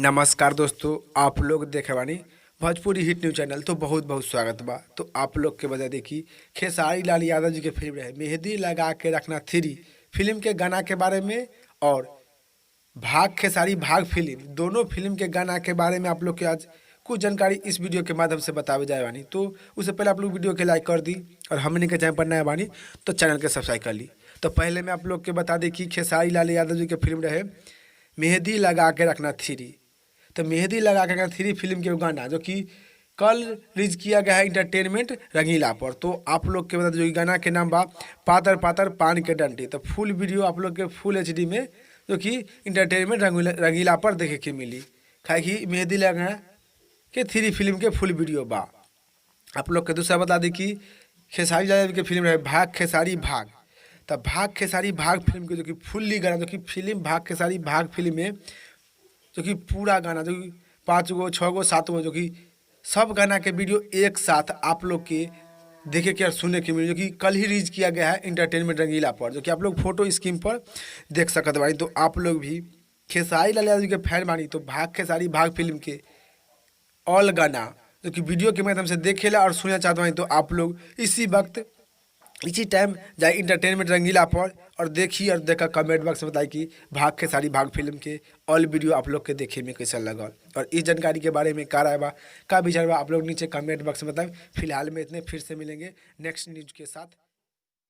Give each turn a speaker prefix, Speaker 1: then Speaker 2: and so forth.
Speaker 1: नमस्कार दोस्तों, आप लोग देखे बानी भोजपुरी हिट न्यूज चैनल। तो बहुत बहुत स्वागत बा। तो आप लोग के बता दी कि खेसारी लाल यादव जी के फिल्म रहे मेहंदी लगा के रखना थ्री फिल्म के गाना के बारे में, और भाग खेसारी भाग फिल्म दोनों फिल्म के गाना के बारे में आप लोग के आज कुछ जानकारी इस वीडियो के माध्यम से बतावे जाए बानी। तो उससे पहले आप लोग वीडियो के लाइक कर दी और हमने के चैनल पर नया बानी तो चैनल के सब्सक्राइब कर ली। तो पहले मैं आप लोग के बता दी कि खेसारी लाल यादव जी के फिल्म रहे मेहंदी लगा के रखना थ्री। तो मेहंदी लगा के रखना थ्री फिल्म के गाना जो कि कल रिलीज किया गया है इंटरटेनमेंट रंगीला पर। तो आप लोग के बता जो कि गाना के नाम बा पातर पातर पान के डंडी। तो फुल वीडियो आप लोग के फुल एचडी में जो कि इंटरटेनमेंट रंगीला पर देखे के मिली। खाए कि मेहंदी लगा के थ्री फिल्म के फुल वीडियो बा। आप लोग के दूसरा बता दी कि खेसारी यादव की फिल्म रहे भाग खेसारी भाग। तब भाग खेसारी भाग फिल्म के जो कि फुल्ली गाना जो कि फिल्म भाग खेसारी भाग फिल्म में जो कि पूरा गाना जो कि 5 गो 6 गो 7 गो जो कि सब गाना के वीडियो एक साथ आप लोग के देखे के और सुनने के मिले, जो कि कल ही रिलीज किया गया है इंटरटेनमेंट रंगीला पर, जो कि आप लोग फोटो स्क्रीन पर देख सकते बानी। तो आप लोग भी खेसारी लाल यादव जी के फैन बानी तो भाग खेसारी भाग फिल्म के ऑल गाना जो कि वीडियो के माध्यम से देखेला और सुनना चाहते हैं तो आप लोग इसी वक्त इसी टाइम जाए इंटरटेनमेंट रंगीला पर और देखिए और देखा कमेंट बॉक्स में बताइए कि भाग खेसारी भाग फिल्म के ऑल वीडियो आप लोग के देखे में कैसा लगा और इस जानकारी के बारे में का राय बा का विचार बा आप लोग नीचे कमेंट बॉक्स में बताएं। फिलहाल में इतने, फिर से मिलेंगे नेक्स्ट न्यूज के साथ।